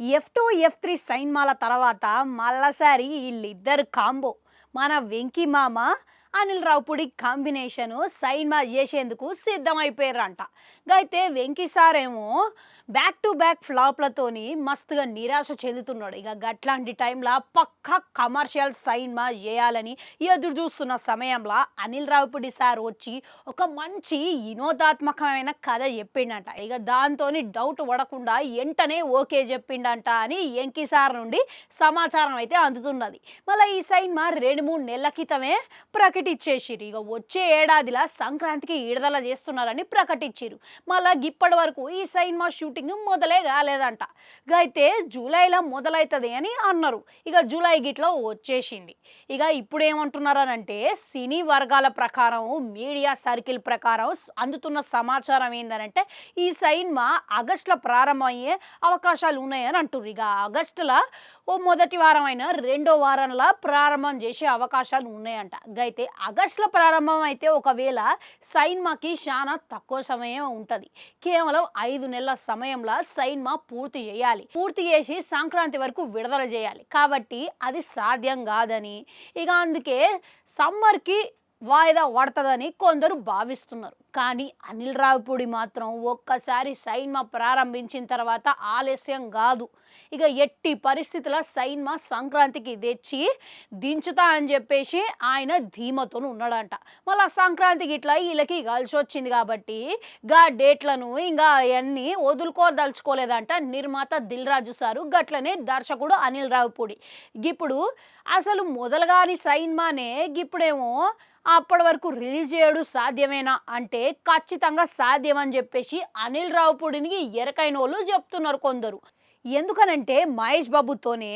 F2, ఎఫ్3 సైన్మాల తర్వాత మళ్ళసారి వీళ్ళిద్దరు combo మన వెంకీ మామ అనిల్ రావుపూడి కాంబినేషను సైన్మా చేసేందుకు సిద్ధమైపోయారంట. అయితే వెంకీ సార్ ఏమో బ్యాక్ టు బ్యాక్ ఫ్లాప్లతోని మస్తుగా నిరాశ చెందుతున్నాడు. ఇక గట్లాంటి టైంలో పక్కా కమర్షియల్ సైన్మా చేయాలని ఎదురు చూస్తున్న సమయంలో అనిల్ రావుపూడి సార్ వచ్చి ఒక మంచి వినోదాత్మకమైన కథ చెప్పిండంట. ఇక దాంతో డౌట్ పడకుండా వెంటనే ఓకే చెప్పిండంట అని వెంకీ సార్ నుండి సమాచారం అయితే అందుతున్నది. మళ్ళీ ఈ సైన్మా 2-3 నెలల క్రితమే ప్రకటించేసిరు. ఇక వచ్చే ఏడాదిలా సంక్రాంతికి విడుదల చేస్తున్నారని ప్రకటించారు. మళ్ళీ ఇప్పటి వరకు ఈ సైన్మా షూటింగ్ మొదలే కాలేదంట. అయితే జూలైలో మొదలవుతుంది అని అన్నారు. ఇక జూలై గిట్లో వచ్చేసింది. ఇక ఇప్పుడు ఏమంటున్నారనంటే సినీ వర్గాల ప్రకారం, మీడియా సర్కిల్ ప్రకారం అందుతున్న సమాచారం ఏంటంటే ఈ సైన్మా ఆగస్టులో ప్రారంభమయ్యే అవకాశాలు ఉన్నాయని అంటున్నారు. ఇక ఆగస్టులో మొదటి వారం అయినా రెండో వారంలో ప్రారంభం చేసే అవకాశాలు ఉన్నాయంట. అయితే ఆగస్టులో ప్రారంభం అయితే ఒకవేళ సైన్మాకి చాలా తక్కువ సమయం ఉంటుంది. కేవలం 5 నెలల సమయంలో సైన్మా పూర్తి చేయాలి. పూర్తి చేసి సంక్రాంతి వరకు విడుదల చేయాలి. కాబట్టి అది సాధ్యం కాదని, ఇక అందుకే సమ్మర్కి వాయిదా పడుతుందని కొందరు భావిస్తున్నారు. కానీ అనిల్ రావుపూడి మాత్రం ఒక్కసారి సైన్మా ప్రారంభించిన తర్వాత ఆలస్యం కాదు, ఇక ఎట్టి పరిస్థితుల సైన్మా సంక్రాంతికి తెచ్చి దించుతా అని చెప్పేసి ఆయన ధీమతో ఉన్నాడంట. మళ్ళీ సంక్రాంతికి ఇట్లా వీళ్ళకి కలిసి వచ్చింది కాబట్టి గా డేట్లను ఇంకా అవన్నీ వదులుకోదలుచుకోలేదంట నిర్మాత దిల్ రాజు సారు, గట్లనే దర్శకుడు అనిల్ రావుపూడి. ఇప్పుడు అసలు మొదలుగాని సైన్మానే ఇప్పుడేమో అప్పటి వరకు రిలీజ్ చేయడు సాధ్యమేనా అంటే ఖచ్చితంగా సాధ్యమని చెప్పేసి అనిల్ రావుపూడిని ఎరకైన వాళ్ళు చెప్తున్నారు కొందరు. ఎందుకనంటే మహేష్ బాబుతోనే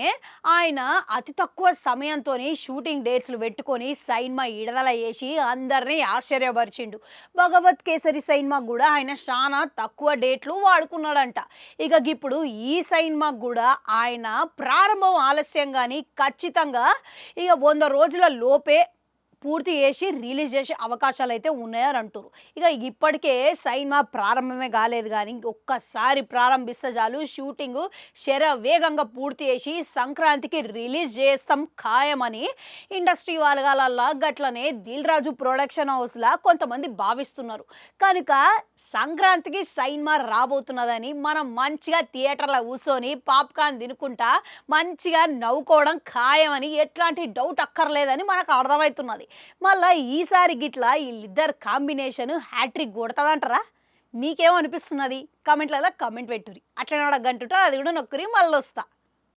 ఆయన అతి తక్కువ సమయంతో షూటింగ్ డేట్స్లు పెట్టుకొని సైన్మా విడుదల చేసి అందరినీ ఆశ్చర్యపరిచిండు. భగవత్ కేసరి సైన్మా కూడా ఆయన చాలా తక్కువ డేట్లు వాడుకున్నాడంట. ఇక ఇప్పుడు ఈ సైన్మా కూడా ఆయన ప్రారంభం ఆలస్యం కానీ ఖచ్చితంగా ఇక 100 రోజుల లోపే పూర్తి చేసి రిలీజ్ చేసే అవకాశాలు అయితే ఉన్నాయని అంటారు. ఇక ఇప్పటికే సైన్మా ప్రారంభమే కాలేదు కానీ ఒక్కసారి ప్రారంభిస్తే చాలు షూటింగు శరవేగంగా పూర్తి చేసి సంక్రాంతికి రిలీజ్ చేస్తాం ఖాయమని ఇండస్ట్రీ వర్గాలల్లో గట్లనే దిల్ రాజు ప్రొడక్షన్ హౌస్లా కొంతమంది భావిస్తున్నారు. కనుక సంక్రాంతికి సైన్మా రాబోతున్నదని మనం మంచిగా థియేటర్లో కూర్చొని పాప్కార్న్ తినుకుంటా మంచిగా నవ్వుకోవడం ఖాయమని ఎట్లాంటి డౌట్ అక్కర్లేదని మనకు అర్థమవుతున్నది. మళ్ళీ ఈసారి గిట్లా వీళ్ళిద్దరు కాంబినేషన్ హ్యాట్రిక్ కొడతాదంటారా? మీకేమో అనిపిస్తున్నది? కామెంట్లలో కామెంట్ పెట్టుర్రి. అట్లనే గంటుంటారు, అది కూడా నొక్కురి, మళ్ళీ వస్తా.